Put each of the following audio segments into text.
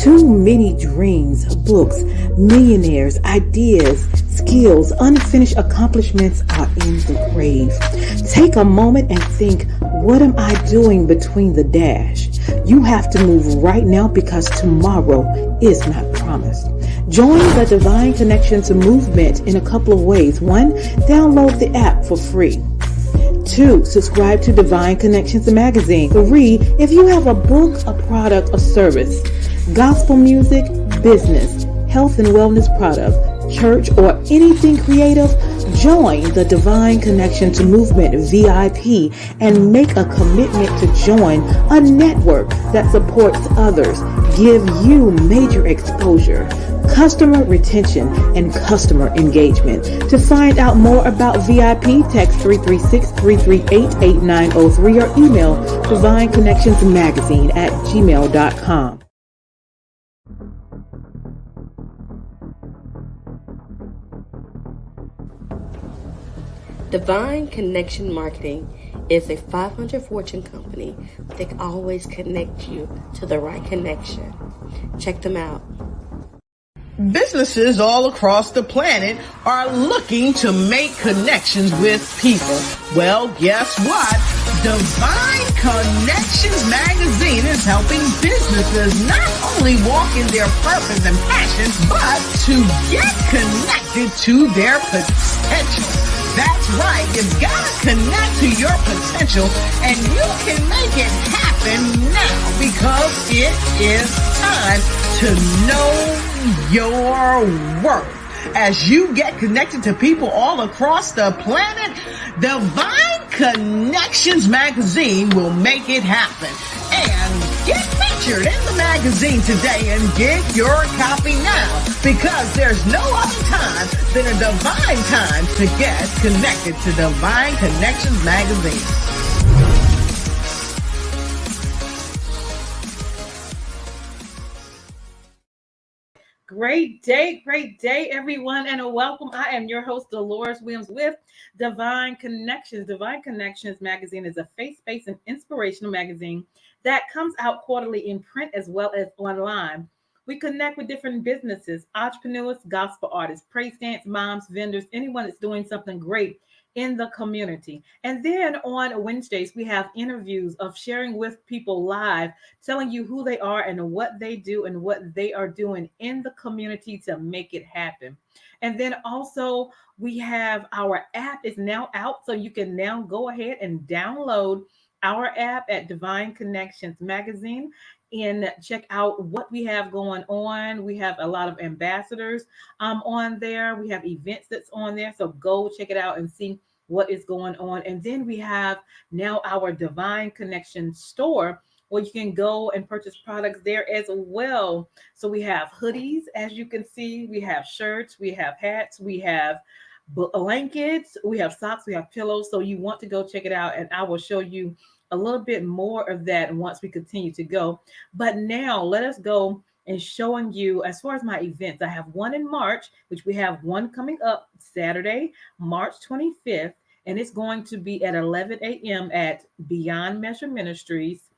Too many dreams, books, millionaires, ideas, skills, unfinished accomplishments are in the grave. Take a moment and think, what am I doing between the dash? You have to move right now because tomorrow is not promised. Join the Divine Connections movement in a couple of ways. 1, download the app for free. 2, subscribe to Divine Connections magazine. 3, if you have a book, a product, a service, gospel music, business, health and wellness product, church, or anything creative, join the Divine Connections Movement VIP and make a commitment to join a network that supports others, give you major exposure, customer retention, and customer engagement. To find out more about VIP, text 336-338-8903 or email divineconnectionsmagazine@gmail.com. Divine Connection Marketing is a 500 Fortune company that can always connect you to the right connection. Check them out. Businesses all across the planet are looking to make connections with people. Well, guess what? Divine Connections Magazine is helping businesses not only walk in their purpose and passion, but to get connected to their potential. That's right. You've got to connect to your potential, and you can make it happen now because it is time to know your worth. As you get connected to people all across the planet, Divine Connections Magazine will make it happen. And get featured in the magazine today and get your copy now, because there's no other time than a divine time to get connected to Divine Connections Magazine. Great day, everyone, and welcome. I am your host, Deloris Williams, with Divine Connections. Divine Connections magazine is a faith-based and inspirational magazine that comes out quarterly in print as well as online. We connect with different businesses, entrepreneurs, gospel artists, praise dance moms, vendors, anyone that's doing something great in the community. And then on Wednesdays, we have interviews of sharing with people live, telling you who they are and what they do and what they are doing in the community to make it happen. And then also we have our app is now out, so you can now go ahead and download our app at Divine Connections Magazine and check out what we have going on. We have a lot of ambassadors on there. We have events that's on there. So go check it out and see what is going on. And then we have now our Divine Connection store where you can go and purchase products there as well. So we have hoodies, as you can see, we have shirts, we have hats, we have blankets, we have socks, we have pillows. So you want to go check it out, and I will show you a little bit more of that once we continue to go. But now let us go and showing you as far as my events. I have one in March, which we have one coming up Saturday, March 25th, and it's going to be at 11 a.m. at Beyond Measure Ministries,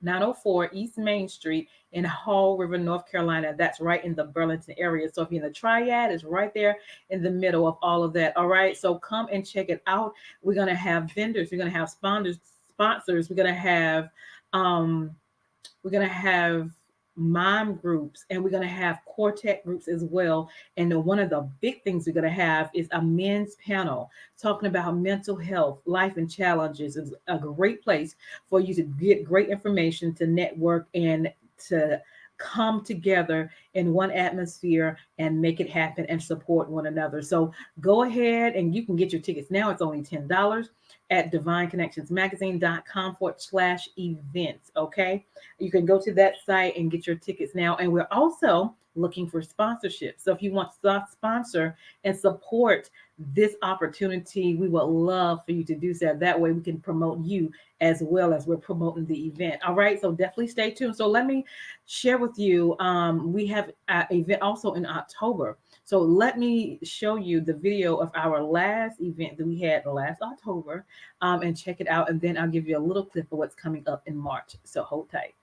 904 East Main Street in Hall River, North Carolina. That's right in the Burlington area. So if you're in the Triad, it's right there in the middle of all of that. All right, so come and check it out. We're going to have vendors. We're going to have sponsors. We're going to have mom groups, and we're going to have quartet groups as well. And one of the big things we're going to have is a men's panel talking about mental health, life, and challenges. It's a great place for you to get great information, to network, and to come together in one atmosphere and make it happen and support one another. So go ahead and you can get your tickets now. It's only $10 at divineconnectionsmagazine.com/events. Okay. You can go to that site and get your tickets now. And we're also looking for sponsorship. So if you want to sponsor and support this opportunity, we would love for you to do so. That way we can promote you as well as we're promoting the event. All right. So definitely stay tuned. So let me share with you. We have an event also in October. So let me show you the video of our last event that we had last October and check it out. And then I'll give you a little clip of what's coming up in March. So hold tight.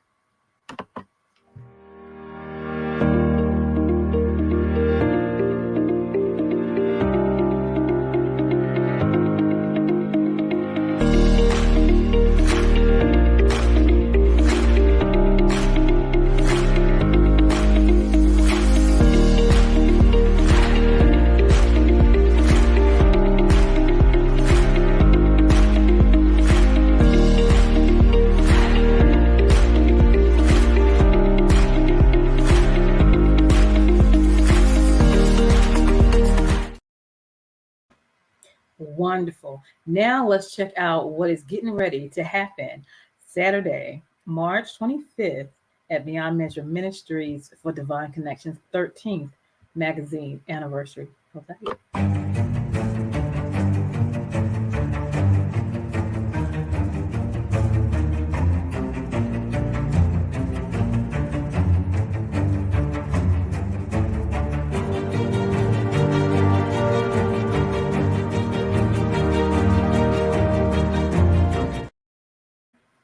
Wonderful. Now let's check out what is getting ready to happen Saturday, March 25th at Beyond Measure Ministries for Divine Connections 13th magazine anniversary. Okay.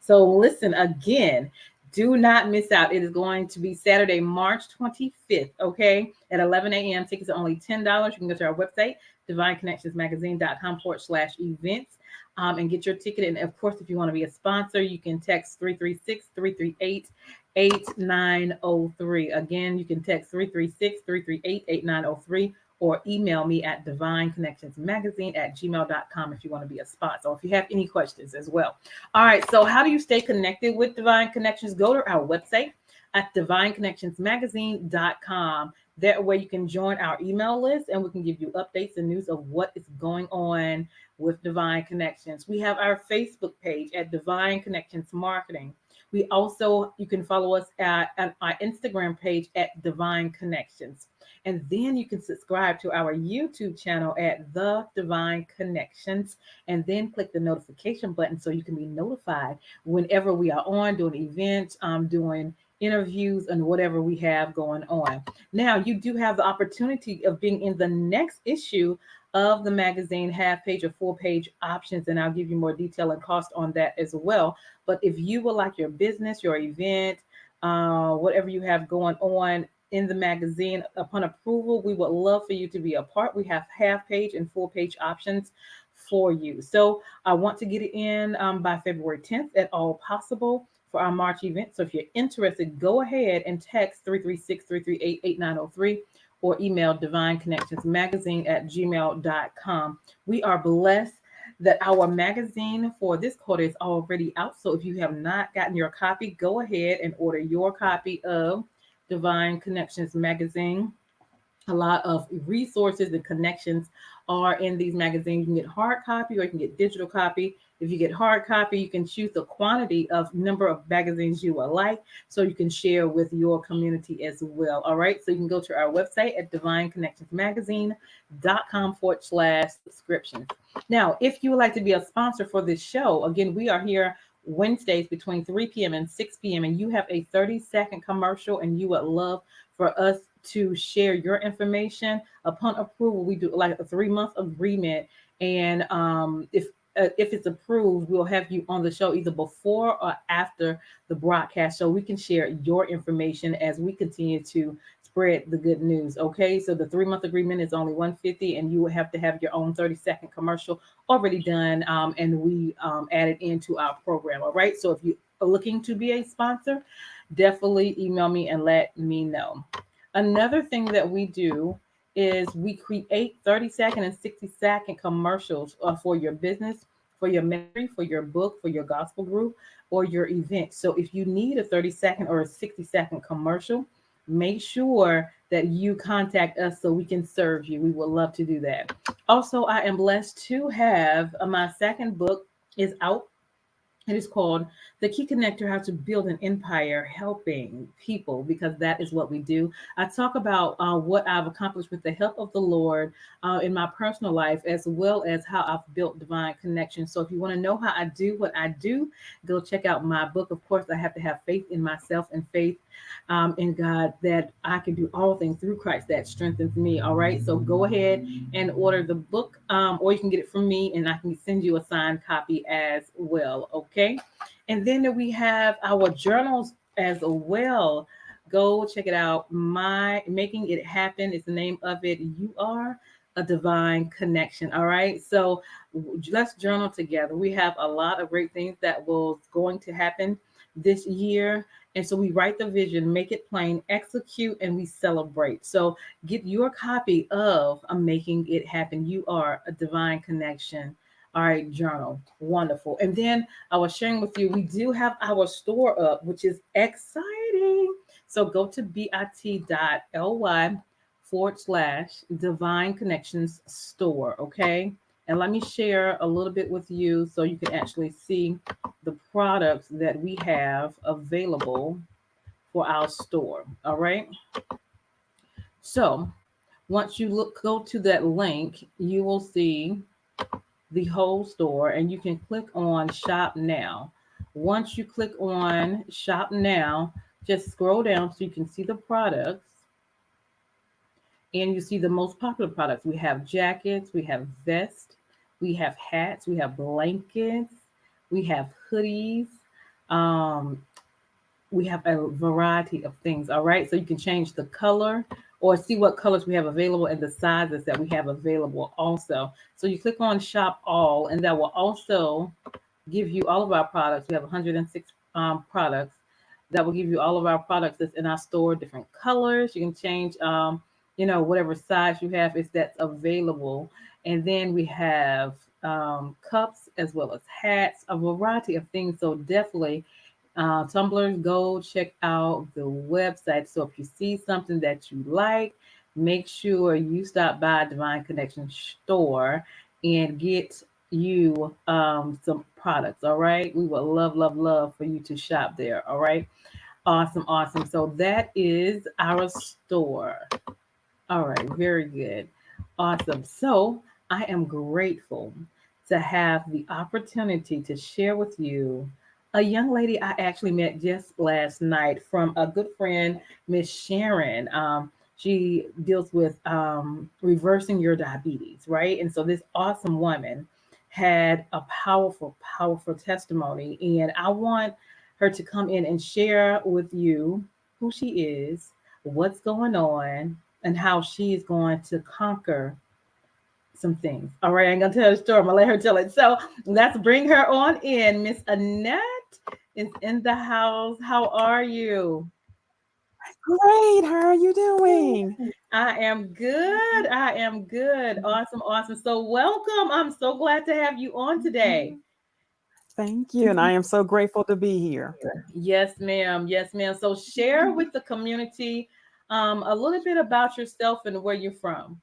So listen again. Do not miss out. It is going to be Saturday, March 25th, okay, at 11 a.m. Tickets are only $10. You can go to our website, divineconnectionsmagazine.com/events, and get your ticket. And of course, if you want to be a sponsor, you can text 336-338-8903. Again, you can text 336-338-8903 or email me at divineconnectionsmagazine@gmail.com if you want to be a sponsor or if you have any questions as well. All right, so how do you stay connected with Divine Connections? Go to our website at divineconnectionsmagazine.com. That way you can join our email list and we can give you updates and news of what is going on with Divine Connections. We have our Facebook page at Divine Connections Marketing. We also, you can follow us at our Instagram page at Divine Connections. And then you can subscribe to our YouTube channel at The Divine Connections, and then click the notification button so you can be notified whenever we are on doing events, doing interviews, and whatever we have going on. Now, you do have the opportunity of being in the next issue of the magazine, half page or full page options, and I'll give you more detail and cost on that as well. But if you would like your business, your event, whatever you have going on in the magazine, upon approval, we would love for you to be a part. We have half page and full page options for you. So I want to get it in by February 10th at all possible for our March event. So if you're interested, go ahead and text 336-338-8903 or email divineconnectionsmagazine@gmail.com. We are blessed that our magazine for this quarter is already out. So if you have not gotten your copy, go ahead and order your copy of Divine Connections magazine. A lot of resources and connections are in these magazines. You can get hard copy or you can get digital copy. If you get hard copy, you can choose the quantity of number of magazines you would like so you can share with your community as well. All right. So you can go to our website at divineconnectionsmagazine.com/subscriptions. Now, if you would like to be a sponsor for this show, again, we are here Wednesdays between 3 p.m. and 6 p.m. and you have a 30-second commercial and you would love for us to share your information. Upon approval, we do like a 3-month agreement, and if it's approved, we'll have you on the show either before or after the broadcast so we can share your information as we continue to spread the good news. Okay, so the 3-month agreement is only $150 and you will have to have your own 30-second commercial already done, and we added into our program. All right, so if you are looking to be a sponsor, definitely email me and let me know. Another thing that we do is we create 30-second and 60-second commercials for your business, for your ministry, for your book, for your gospel group, or your event. So if you need a 30-second or a 60-second commercial, make sure that you contact us so we can serve you. We would love to do that. Also, I am blessed to have my second book is out. It is called The Key Connector, How to Build an Empire Helping People, because that is what we do. I talk about what I've accomplished with the help of the Lord in my personal life, as well as how I've built Divine Connections. So if you want to know how I do what I do, go check out my book. Of course, I have to have faith in myself and faith in God that I can do all things through Christ that strengthens me. All right. So go ahead and order the book, or you can get it from me and I can send you a signed copy as well. Okay. And then we have our journals as well. Go check it out. My Making It Happen is the name of it. You are a divine connection. All right. So let's journal together. We have a lot of great things that will going to happen this year. And so we write the vision, make it plain, execute, and we celebrate. So get your copy of Making It Happen. You are a divine connection. All right, journal. Wonderful. And then I was sharing with you, we do have our store up, which is exciting. So go to bit.ly/Divine Connections store. Okay. And let me share a little bit with you so you can actually see the products that we have available for our store. All right. So once you go to that link, you will see the whole store and you can click on shop now. Once you click on shop now, just scroll down so you can see the products and you see the most popular products. We have jackets, we have vests, we have hats, we have blankets, we have hoodies. Um, we have a variety of things. All right. So you can change the color or see what colors we have available and the sizes that we have available also. So you click on shop all, and that will also give you all of our products. We have 106 products that will give you all of our products that's in our store, different colors. You can change, whatever size you have is that's available. And then we have cups as well as hats, a variety of things. So definitely tumblers, go check out the website. So if you see something that you like, make sure you stop by Divine Connection store and get you some products. All right. We would love, love, love for you to shop there. All right. Awesome. Awesome. So that is our store. All right, very good. Awesome. So I am grateful to have the opportunity to share with you a young lady I actually met just last night from a good friend, Miss Sharon. She deals with reversing your diabetes, right? And so this awesome woman had a powerful, powerful testimony. And I want her to come in and share with you who she is, what's going on, and how she is going to conquer some things. All right, I ain't gonna tell the story. I'm gonna let her tell it. So let's bring her on in. Miss Annette is in the house. How are you? Great. How are you doing? I am good. I am good. Awesome, awesome. So welcome. I'm so glad to have you on today. Thank you. And I am so grateful to be here. Yes, ma'am. Yes, ma'am. So share with the community a little bit about yourself and where you're from.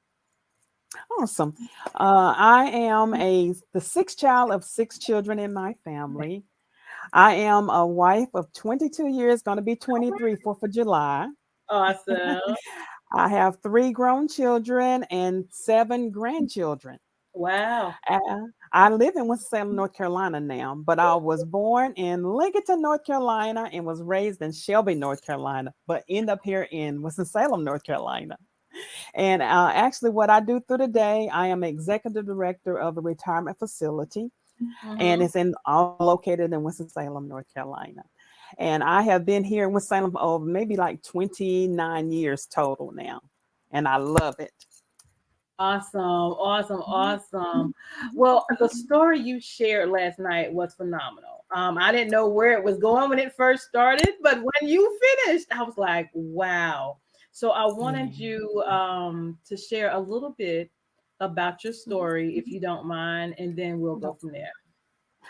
Awesome. I am the sixth child of six children in my family. I am a wife of 22 years, going to be 23, 4th of July. Awesome. I have three grown children and seven grandchildren. Wow. I live in Winston-Salem, North Carolina now, but I was born in Lincoln, North Carolina, and was raised in Shelby, North Carolina, but end up here in Winston-Salem, North Carolina. And actually, what I do through the day, I am executive director of a retirement facility, and Mm-hmm. it's all located in Winston-Salem, North Carolina. And I have been here in Winston-Salem for over maybe like 29 years total now, and I love it. Awesome, awesome, awesome. Well, the story you shared last night was phenomenal. I didn't know where it was going when it first started, but when you finished, I was like, wow. So I wanted Yeah. you to share a little bit about your story, if you don't mind, and then we'll go from there.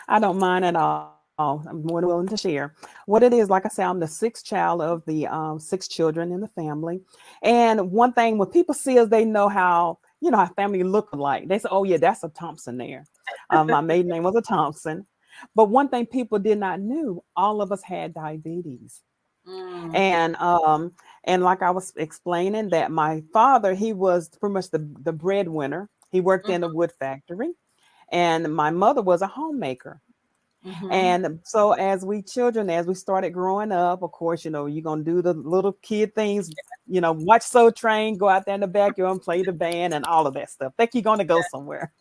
I don't mind at all. I'm more than willing to share. What it is, like I said, I'm the sixth child of the six children in the family. And one thing when people see us, they know how family look alike. They say, "Oh yeah, that's a Thompson there." My maiden name was a Thompson. But one thing people did not know, all of us had diabetes. Mm, And like I was explaining, that my father, he was pretty much the breadwinner. He worked in a wood factory, and my mother was a homemaker. mm-hmm. And so as we children, as we started growing up, of course, you're gonna do the little kid things, watch Soul Train, go out there in the backyard and play the band and all of that stuff. Think you're gonna go somewhere.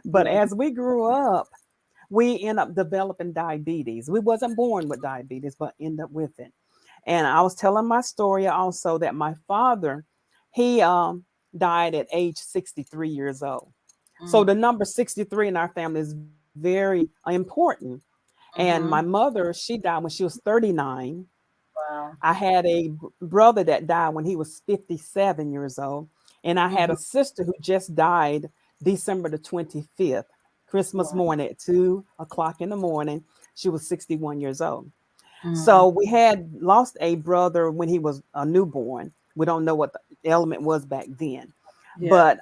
But Yeah. as we grew up, we end up developing diabetes. We wasn't born with diabetes, but end up with it. And I was telling my story also that my father, he died at age 63 years old. So Mm, the number 63 in our family is very important. And my mm-hmm. mother, she died when she was 39. Wow. I had a brother that died when he was 57 years old. And I had Mm-hmm. a sister who just died December the 25th, Christmas Wow. morning at 2 o'clock in the morning. She was 61 years old. Mm, So we had lost a brother when he was a newborn. We don't know what the element was back then. yeah. But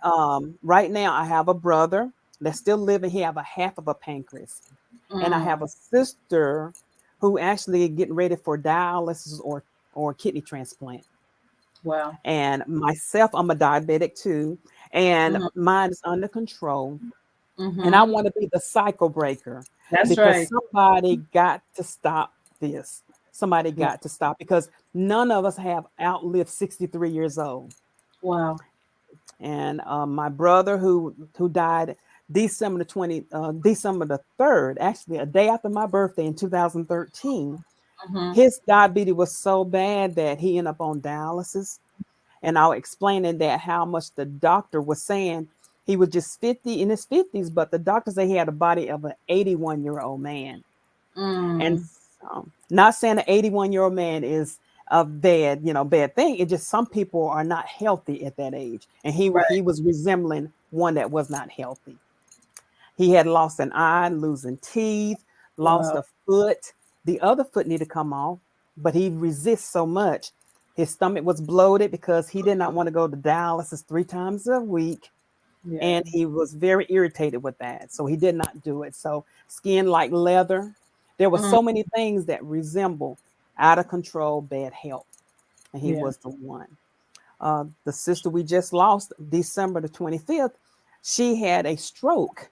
right now I have a brother that's still living. He have a half of a pancreas. And I have Mm. a sister who actually getting ready for dialysis or kidney transplant. Wow. And myself, I'm a diabetic too, and Mm-hmm. mine is under control. And I Mm-hmm. want to be the cycle breaker That's because right. somebody got to stop this. Somebody Wow. got to stop because none of us have outlived 63 years old. Wow. And my brother who died December the 3rd, actually a day after my birthday in 2013, Mm-hmm. his diabetes was so bad that he ended up on dialysis. And I was explaining that how much the doctor was saying he was just 50 in his 50s, but the doctor said he had a body of an 81-year-old man. And Mm. not saying an 81-year-old man is a bad thing. It just some people are not healthy at that age. And he Right. was resembling one that was not healthy. He had lost an eye, losing teeth, lost Wow. a foot. The other foot needed to come off, but he resists so much. His stomach was bloated because he did not want to go to dialysis 3 times a week. Yeah. And he was very irritated with that. So he did not do it. So skin like leather. There were Mm. so many things that resemble out of control bad health. And he Yeah. was the one. The sister we just lost, December the 25th, she had a stroke.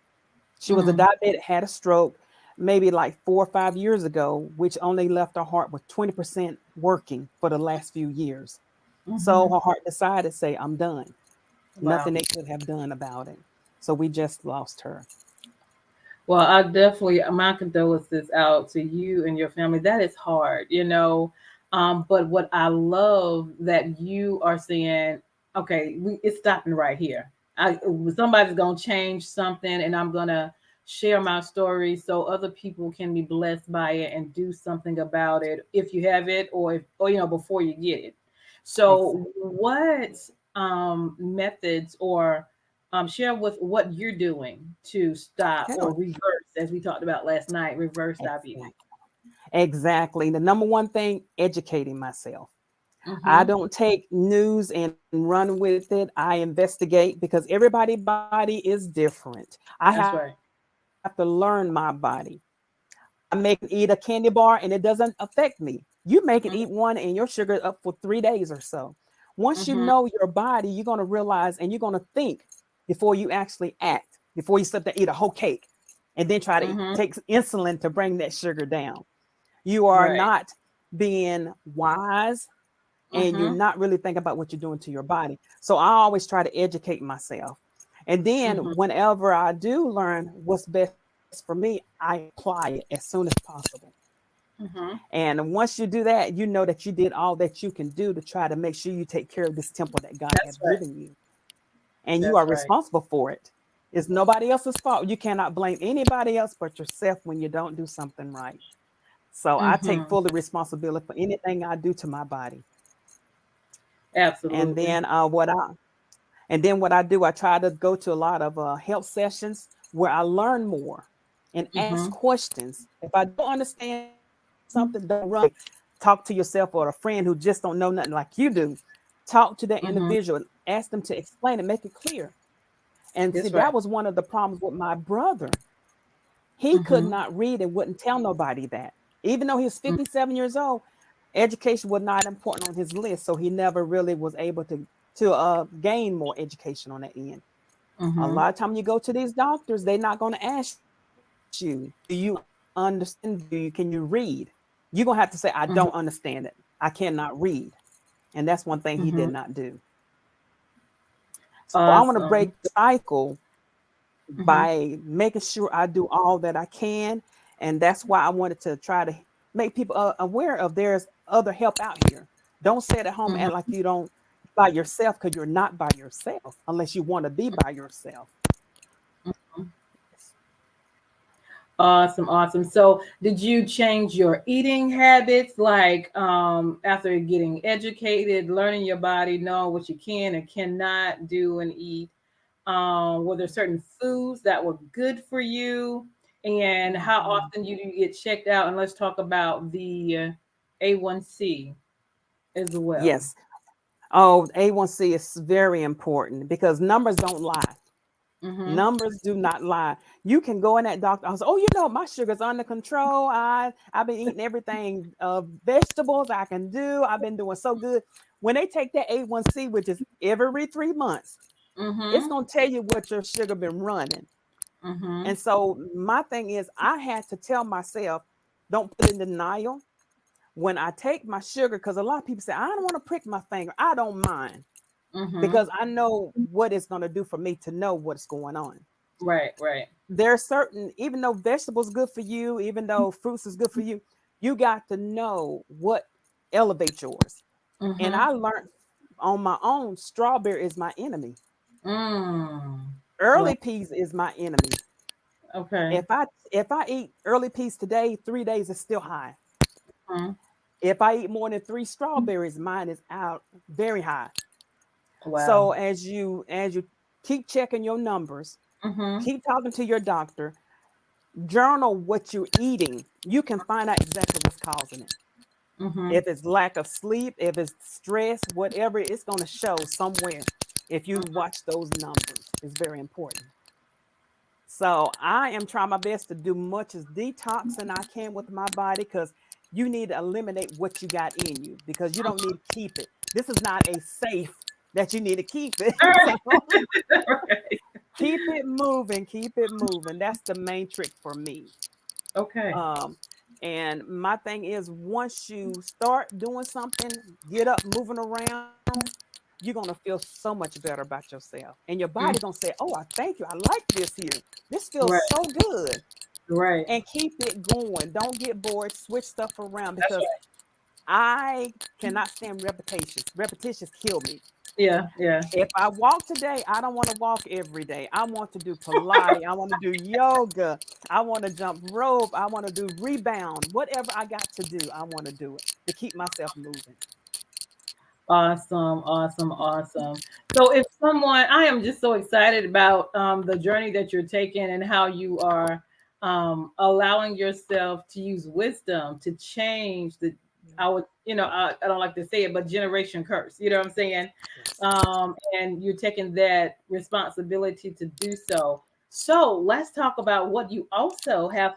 She was a Mm. diabetic, had a stroke maybe like 4 or 5 years ago, which only left her heart with 20% working for the last few years. So Mm-hmm. her heart decided to say, I'm done. Nothing Wow. they could have done about it. So we just lost her. Well, I definitely my condolences out to you and your family. That is hard, you know. But what I love that you are saying, okay, it's stopping right here. Somebody's gonna change something, and I'm gonna share my story so other people can be blessed by it and do something about it if you have it, or before you get it. So, Exactly. what methods or share with what you're doing to stop Okay. or reverse, as we talked about last night, reverse diabetes. Exactly. Exactly. The number one thing, educating myself. I Mm-hmm. don't take news and run with it. I investigate because everybody's body is different. I have to That's right. learn my body. I make it eat a candy bar and it doesn't affect me. You make it eat one and your sugar is up for 3 days or so. Once you know Mm-hmm. your body, you're going to realize and you're going to think before you actually act, before you sit there and eat a whole cake and then try to Mm-hmm. take insulin to bring that sugar down. You are Right. not being wise and you're Mm-hmm. not really thinking about what you're doing to your body. So I always try to educate myself. And then Mm-hmm. whenever I do learn what's best for me, I apply it as soon as possible. Mm-hmm. And once you do that, you know that you did all that you can do to try to make sure you take care of this temple that God has That's right. given you. And you are That's right. responsible for it. It's nobody else's fault. You cannot blame anybody else but yourself when you don't do something right. So I take Mm-hmm. full responsibility for anything I do to my body. And Absolutely. then what I do, I try to go to a lot of help sessions where I learn more and ask Mm-hmm. questions. If I don't understand something, don't run. Talk to yourself or a friend who just don't know nothing like you do. Talk to that Mm-hmm. individual and ask them to explain it, make it clear. And see, That's that right. was one of the problems with my brother. He could Mm-hmm. not read and wouldn't tell nobody that. Even though he was 57 years old, education was not important on his list. So he never really was able to gain more education on that end. A Mm-hmm. lot of time you go to these doctors, they're not going to ask you, do you understand? Can you read? You're going to have to say, I don't Mm-hmm. understand it. I cannot read. And that's one thing he did Mm-hmm. not do. So I want to Awesome. break the cycle Mm-hmm. by making sure I do all that I can. And that's why I wanted to try to make people aware of there's other help out here. Don't sit at home and act like you don't by yourself because you're not by yourself unless you want to be by yourself. Mm-hmm. Awesome, awesome. So, did you change your eating habits like after getting educated, learning your body, knowing what you can and cannot do and eat? Were there certain foods that were good for you? And how Mhm. often do you get checked out? And let's talk about the A1C as well. Yes. Oh, A1C is very important because numbers don't lie. Mm-hmm. Numbers do not lie. You can go in that doctor office. Oh, my sugar's under control. I've been eating everything, vegetables I can do. I've been doing so good. When they take that A1C, which is every 3 months, it's Mm-hmm. gonna tell you what your sugar been running. Mm-hmm. And so my thing is, I had to tell myself, don't put in denial when I take my sugar, because a lot of people say, I don't want to prick my finger. I don't mind Mm-hmm. because I know what it's going to do for me to know what's going on. Right, right. There are certain, even though vegetables good for you, even though fruits is good for you, you got to know what elevates yours. And Mm-hmm. I learned on my own, strawberry is my enemy. Mm. Well, Early peas is my enemy. okay. If I eat early peas today, 3 days is still high. Mm-hmm. If I eat more than three strawberries, mine is out very high. So Wow. as you keep checking your numbers, Mm-hmm. keep talking to your doctor, journal what you're eating. You can find out exactly what's causing it. Mm-hmm. If it's lack of sleep, if it's stress, whatever, it's going to show somewhere. If you watch those numbers, it's very important. So I am trying my best to do much as detoxing I can with my body, because you need to eliminate what you got in you, because you don't need to keep it. This is not a safe that you need to keep it. All So right. Right. keep it moving, keep it moving. That's the main trick for me. Okay. Um, and my thing is, once you start doing something, get up, moving around, you're gonna feel so much better about yourself. And your Mm. body gonna say, oh, I thank you. I like this here. This feels Right. so good. Right. And keep it going. Don't get bored. Switch stuff around, That's because right. I cannot stand repetitions. Repetitions kill me. Yeah. Yeah. If I walk today, I don't want to walk every day. I want to do Pilates. I want to do yoga. I want to jump rope. I want to do rebound. Whatever I got to do, I want to do it to keep myself moving. Awesome, awesome, awesome. So, if someone, I am just so excited about the journey that you're taking and how you are allowing yourself to use wisdom to change the, I would, I don't like to say it, but generation curse. You know what I'm saying? Yes. And you're taking that responsibility to do so. So, let's talk about what you also have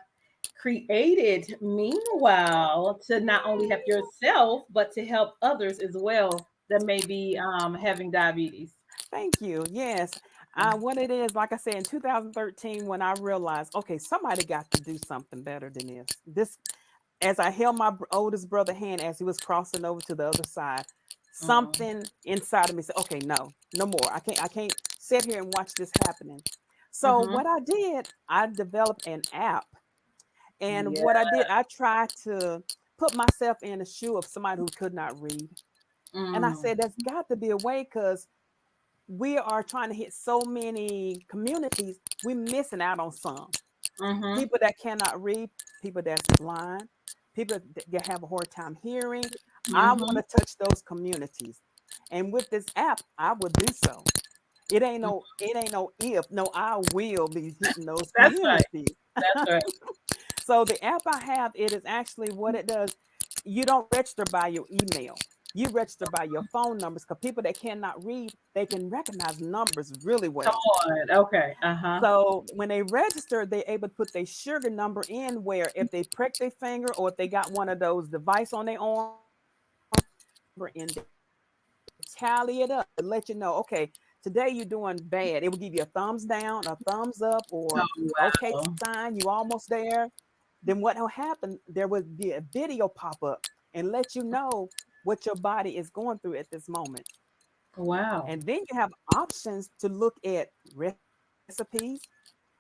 created meanwhile to not only help yourself but to help others as well that may be having diabetes. Thank you. Yes. What it is, like I said, in 2013, when I realized, okay, somebody got to do something better than this. As I held my oldest brother hand as he was crossing over to the other side, Mm, something inside of me said, okay, no, no more. I can't sit here and watch this happening. So mm-hmm. what I did, I developed an app. And Yeah. what I did, I tried to put myself in the shoe of somebody who could not read. And I Mm, said, there's got to be a way, because we are trying to hit so many communities. We're missing out on some mm-hmm. people that cannot read, people that's blind, people that have a hard time hearing. I want Mm-hmm. to touch those communities. And with this app, I will do so. It ain't no if, no, I will be hitting those That's right. communities. That's right. So the app I have, it is actually what it does. You don't register by your email. You register by your phone numbers, because people that cannot read, they can recognize numbers really Come well. on. Okay. Uh-huh. So when they register, they're able to put their sugar number in, where if they prick their finger, or if they got one of those device on their arm, and they tally it up to let you know, okay, today you're doing bad. It will give you a thumbs down, a thumbs up, or Oh, okay wow. sign, you almost there. Then what will happen? There would be a video pop up and let you know what your body is going through at this moment. Wow. And then you have options to look at recipes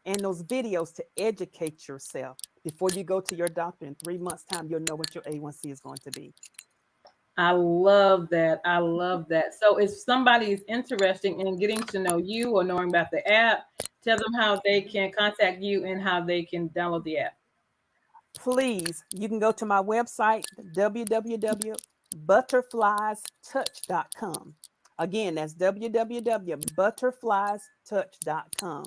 and those videos to educate yourself before you go to your doctor in 3 months' time. You'll know what your A1C is going to be. I love that. I love that. So if somebody is interested in getting to know you or knowing about the app, tell them how they can contact you and how they can download the app. Please, you can go to my website, www.butterfliestouch.com. Again, that's www.butterfliestouch.com.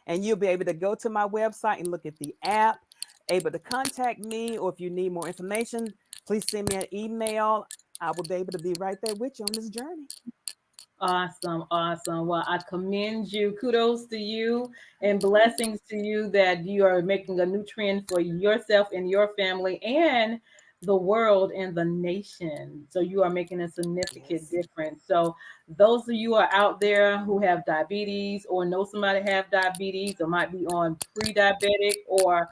And you'll be able to go to my website and look at the app, able to contact me, or if you need more information, please send me an email. I will be able to be right there with you on this journey. Awesome, awesome. Well, I commend you. Kudos to you and blessings to you that you are making a new trend for yourself and your family and the world and the nation. So you are making a significant Yes. difference. So those of you are out there who have diabetes or know somebody have diabetes or might be on pre-diabetic or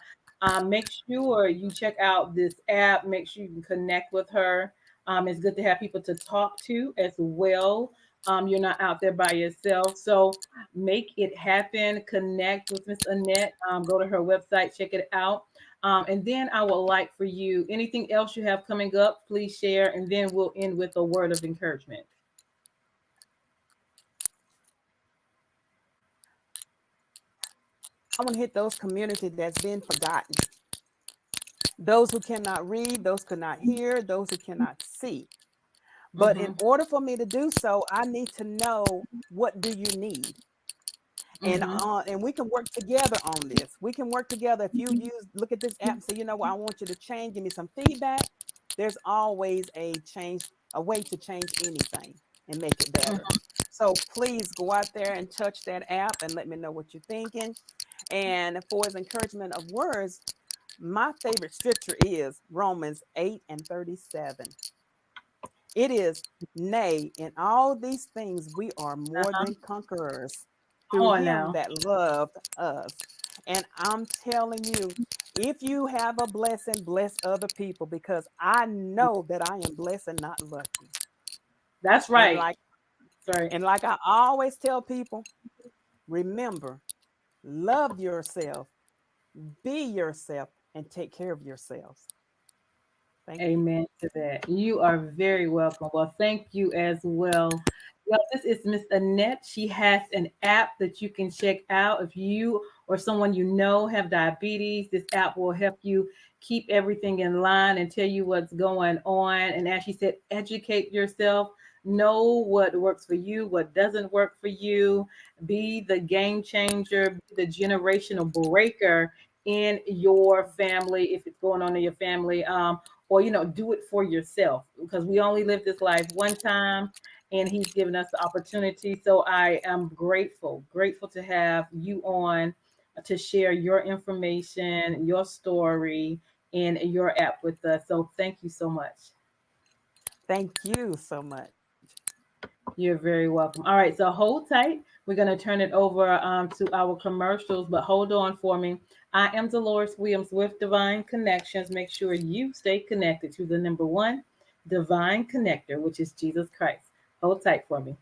make sure you check out this app. Make sure you can connect with her. It's good to have people to talk to as well. You're not out there by yourself. So make it happen. Connect with Miss Annette. Go to her website, check it out. And then I would like for you, anything else you have coming up, please share. And then we'll end with a word of encouragement. I want to hit those communities that's been forgotten. Those who cannot read, those who cannot hear, those who cannot see. But in Mm-hmm. order for me to do so, I need to know, what do you need? Mm-hmm. And we can work together on this. We can work together. If you look at this app and say, you know what, I want you to change, give me some feedback. There's always a way to change anything and make it better. So please go out there and touch that app and let me know what you're thinking. And for his encouragement of words, my favorite scripture is Romans 8:37. It is, nay, in all these things we are more Uh-huh. than conquerors Come through on him now. that loved us. And I'm telling you, if you have a blessing, bless other people, because I know that I am blessed and not lucky. That's And right. like Sorry. and like I always tell people, remember, love yourself, be yourself, and take care of yourselves. Thank you. Amen to that. You are very welcome. Well, thank you as well. Well, this is Miss Annette. She has an app that you can check out. If you or someone you know have diabetes, this app will help you keep everything in line and tell you what's going on. And as she said, educate yourself. Know what works for you, what doesn't work for you. Be the game changer, be the generational breaker in your family if it's going on in your family. Or do it for yourself because we only live this life one time and he's given us the opportunity. So I am grateful to have you on to share your information, your story, and your app with us. So thank you so much. Thank you so much. You're very welcome. All right, so hold tight. We're going to turn it over to our commercials, but hold on for me. I am Deloris Williams with Divine Connections. Make sure you stay connected to the number one divine connector, which is Jesus Christ. Hold tight for me.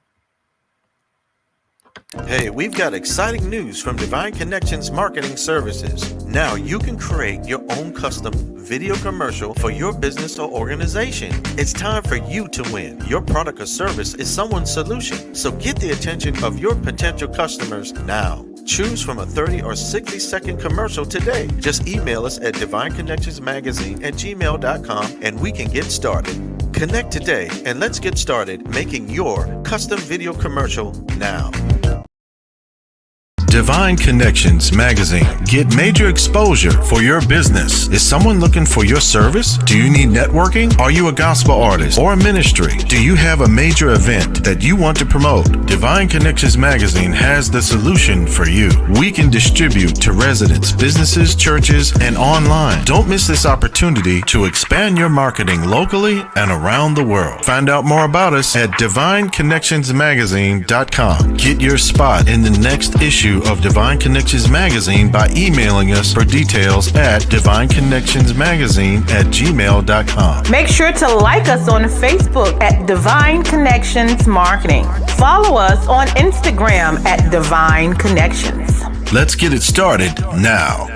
Hey, we've got exciting news from Divine Connections Marketing Services. Now you can create your own custom video commercial for your business or organization. It's time for you to win. Your product or service is someone's solution. So get the attention of your potential customers now. Choose from a 30 or 60-second commercial today. Just email us at divineconnectionsmagazine@gmail.com and we can get started. Connect today and let's get started making your custom video commercial now. Divine Connections Magazine. Get major exposure for your business. Is someone looking for your service? Do you need networking? Are you a gospel artist or a ministry? Do you have a major event that you want to promote? Divine Connections Magazine has the solution for you. We can distribute to residents, businesses, churches, and online. Don't miss this opportunity to expand your marketing locally and around the world. Find out more about us at divineconnectionsmagazine.com. Get your spot in the next issue of Divine Connections Magazine by emailing us for details at divineconnectionsmagazine@gmail.com. Make sure to like us on Facebook at Divine Connections Marketing. Follow us on Instagram at Divine Connections. Let's get it started now.